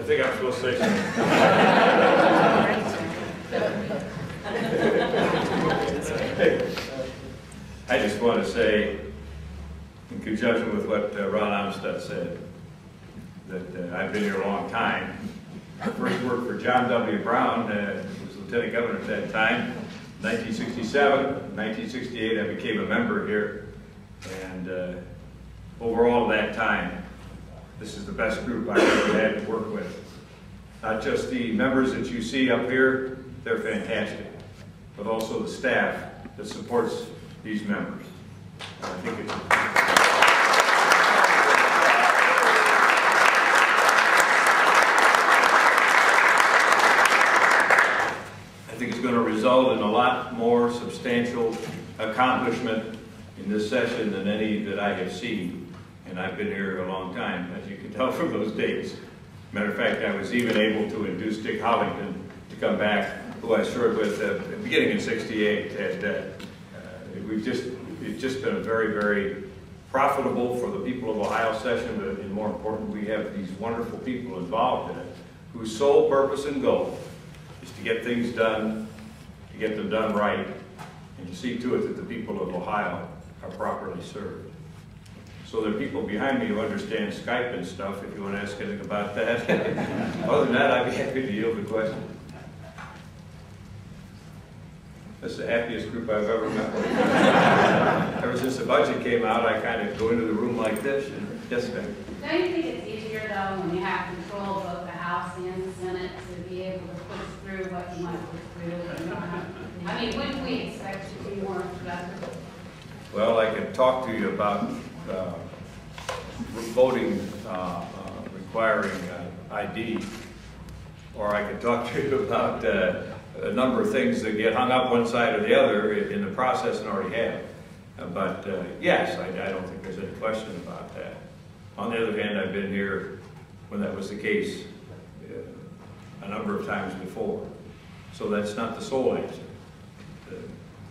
think I'm supposed to say something. I just want to say, in conjunction with what Ron Amstutz said, that I've been here a long time. I first worked for John W. Brown, who was Lieutenant Governor at that time. 1967, 1968, I became a member here. And overall that time, this is the best group I've ever had to work with. Not just the members that you see up here, they're fantastic, but also the staff that supports these members. I think it's going to result in a lot more substantial accomplishment in this session than any that I have seen. And I've been here a long time, as you can tell from those dates. Matter of fact, I was even able to induce Dick Hollington to come back, who I served with beginning in '68. And it's just been a very, very profitable for the people of Ohio session, but more important, we have these wonderful people involved in it, whose sole purpose and goal is to get things done, to get them done right, and to see to it that the people of Ohio are properly served. So there are people behind me who understand Skype and stuff, if you want to ask anything about that. Other than that, I'd be happy to yield the question. That's the happiest group I've ever met with. Ever since the budget came out, I kind of go into the room like this, and yes, ma'am. Don't you think it's easier, though, when you have control of both the House and the Senate to be able to push through what you want to push through? I mean, wouldn't we expect you to be more productive? Well, I can talk to you about voting requiring ID, or I can talk to you about a number of things that get hung up one side or the other in the process and already have. But yes, I don't think there's any question about that. On the other hand, I've been here when that was the case a number of times before. So that's not the sole answer.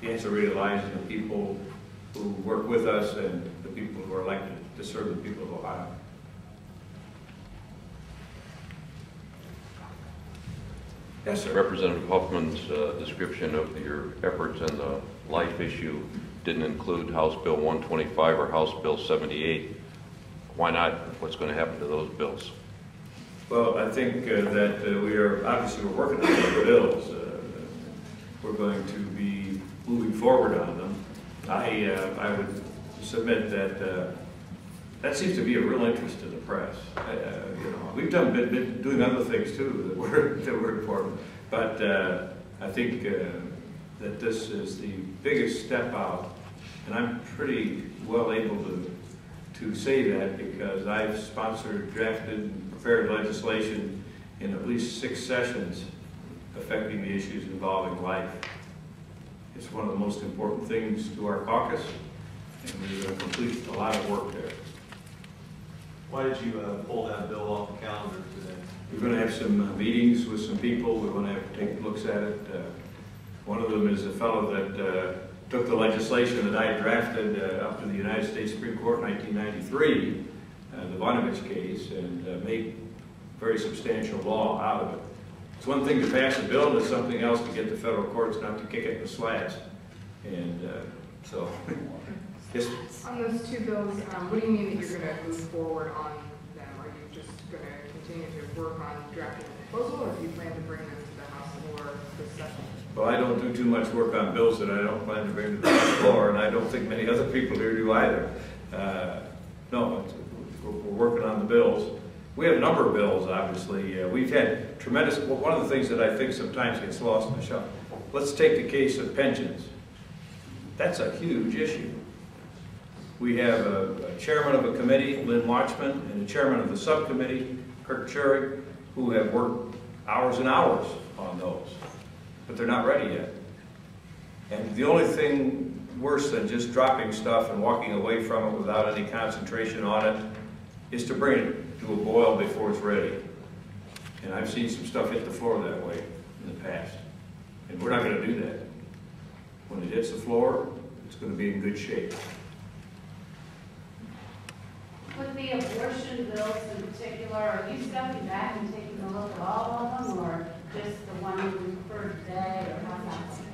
The answer really lies in the people who work with us and the people who are elected to serve the people of Ohio. Yes, sir. Representative Huffman's description of your efforts in the life issue didn't include House Bill 125 or House Bill 78. Why not? What's going to happen to those bills? Well, I think that we're working on the bills. We're going to be moving forward on them. I would submit that that seems to be a real interest to the press. You know, we've been doing other things too that were important, but I think that this is the biggest step out, and I'm pretty well able to say that because I've sponsored, drafted, and prepared legislation in at least 6 sessions affecting the issues involving life. It's one of the most important things to our caucus, and we're going to complete a lot of work there. Why did you pull that bill off the calendar today? We're going to have some meetings with some people. We're going to have to take looks at it. One of them is a fellow that took the legislation that I drafted up to the United States Supreme Court in 1993, the Vonovich case, and made very substantial law out of it. It's one thing to pass a bill, and it's something else to get the federal courts not to kick it in the slats. And so, yes. On those 2 bills, what do you mean that you're going to move forward on them? Are you just going to continue to work on drafting a proposal, or do you plan to bring them to the House floor this session? Well, I don't do too much work on bills that I don't plan to bring to the House floor, and I don't think many other people here do either. No, we're working on the bills. We have a number of bills, obviously. We've had tremendous, one of the things that I think sometimes gets lost in the shuffle. Let's take the case of pensions. That's a huge issue. We have a chairman of a committee, Lynn Watchman, and a chairman of the subcommittee, Kirk Cherry, who have worked hours and hours on those, but they're not ready yet. And the only thing worse than just dropping stuff and walking away from it without any concentration on it is to bring it to a boil before it's ready. And I've seen some stuff hit the floor that way in the past. And we're not going to do that. When it hits the floor, it's going to be in good shape. With the abortion bills in particular, are you stepping back and taking gonna look at all of them, or just the one we referred today, or how's that?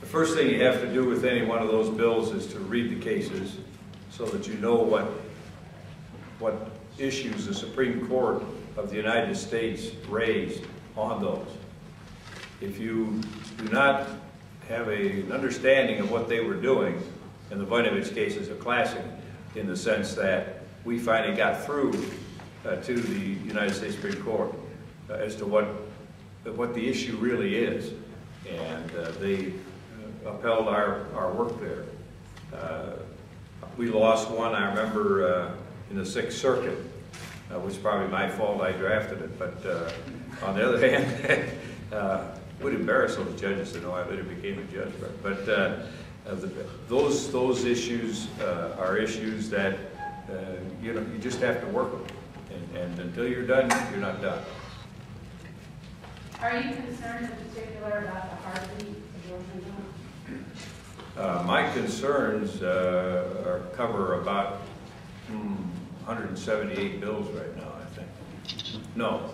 The first thing you have to do with any one of those bills is to read the cases so that you know what issues the Supreme Court of the United States raised on those. If you do not have an understanding of what they were doing, and the Voinovich case is a classic in the sense that we finally got through to the United States Supreme Court as to what the issue really is, and they upheld our work there. We lost one, I remember, in the Sixth Circuit, which is probably my fault, I drafted it, but on the other hand, it would embarrass those judges to know I later became a judge. But those issues are issues that you just have to work with, and until you're done, you're not done. Are you concerned in particular about the heartbeat abortion? My concerns cover about 178 bills right now, I think. No.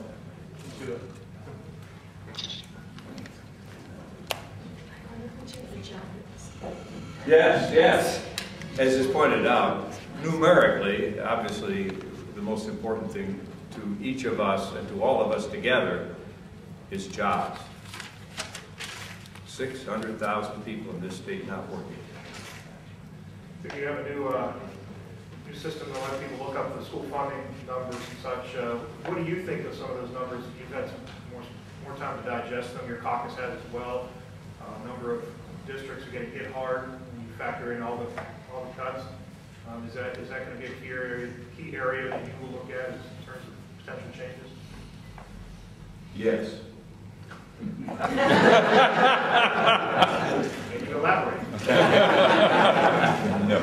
Yes, yes. As is pointed out, numerically, obviously, the most important thing to each of us and to all of us together is jobs. 600,000 people in this state not working. If you have a new system to let people look up the school funding numbers and such, what do you think of some of those numbers? You've had some more time to digest them. Your caucus has as well. A number of districts are getting hit hard when you factor in all the cuts. Is that going to be a key area that you will look at in terms of potential changes? Yes. Can you elaborate? No.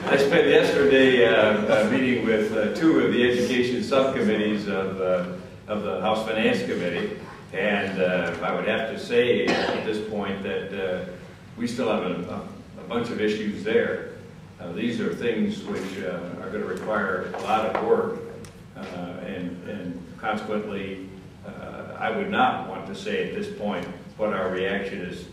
I spent yesterday meeting with two of the education subcommittees of the House Finance Committee, and I would have to say at this point that we still have a bunch of issues there. These are things which are going to require a lot of work, and consequently, I would not want to say at this point what our reaction is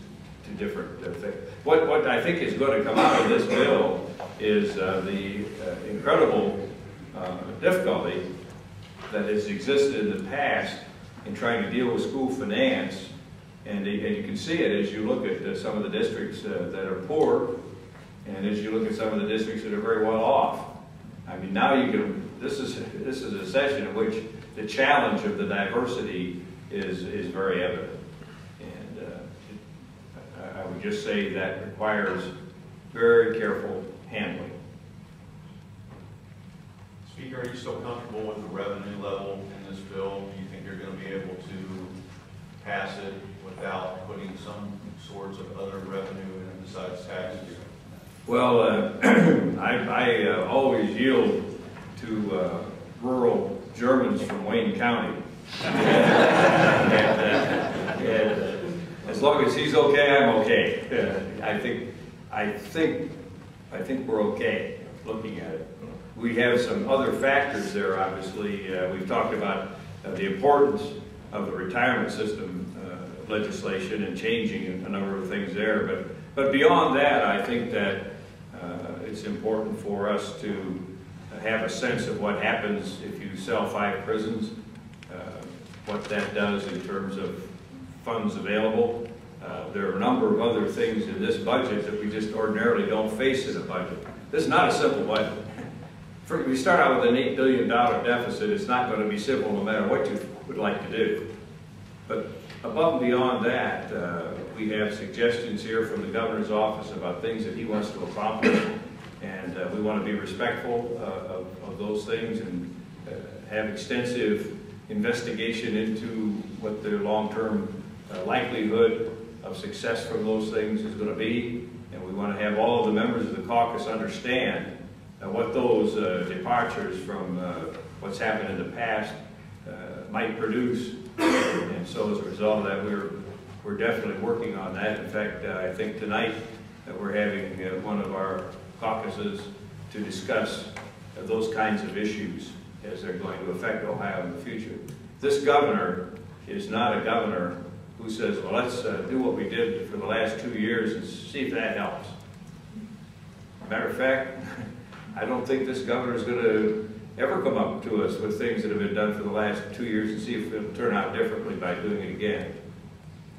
to different things. What I think is going to come out of this bill is the incredible difficulty that has existed in the past in trying to deal with school finance, and you can see it as you look at some of the districts that are poor, and as you look at some of the districts that are very well off. I mean, now you can. This is a session in which the challenge of the diversity is very evident, and I would just say that requires very careful handling. Speaker, are you still comfortable with the revenue level in this bill? Do you think you're going to be able to pass it without putting some sorts of other revenue in besides taxes? Well, I always yield to rural Germans from Wayne County. And as long as he's okay, I'm okay. I think we're okay looking at it. We have some other factors there, obviously. We've talked about the importance of the retirement system legislation and changing a number of things there. But beyond that, I think that it's important for us to have a sense of what happens if you sell 5 prisons, what that does in terms of funds available. There are a number of other things in this budget that we just ordinarily don't face in a budget. This is not a simple budget. If we start out with an $8 billion deficit, it's not going to be simple no matter what you would like to do. But above and beyond that, we have suggestions here from the governor's office about things that he wants to accomplish, and we want to be respectful of those things and have extensive investigation into what the long-term likelihood of success from those things is going to be, and we want to have all of the members of the caucus understand what those departures from what's happened in the past might produce. And so as a result of that, we're definitely working on that. In fact, I think tonight that we're having one of our caucuses to discuss those kinds of issues as they're going to affect Ohio in the future. This governor is not a governor who says, well, let's do what we did for the last 2 years and see if that helps. Matter of fact, I don't think this governor is going to ever come up to us with things that have been done for the last 2 years and see if it'll turn out differently by doing it again.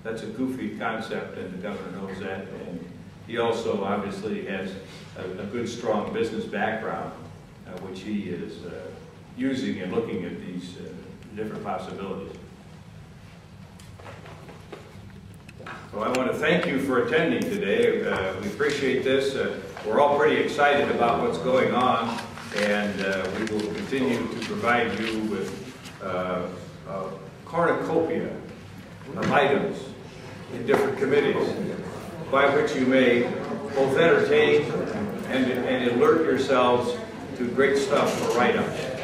That's a goofy concept, and the governor knows that. And he also obviously has a good, strong business background, which he is using and looking at these different possibilities. So I want to thank you for attending today. We appreciate this. We're all pretty excited about what's going on, and we will continue to provide you with a cornucopia of items in different committees by which you may both entertain and alert yourselves to great stuff for write-ups.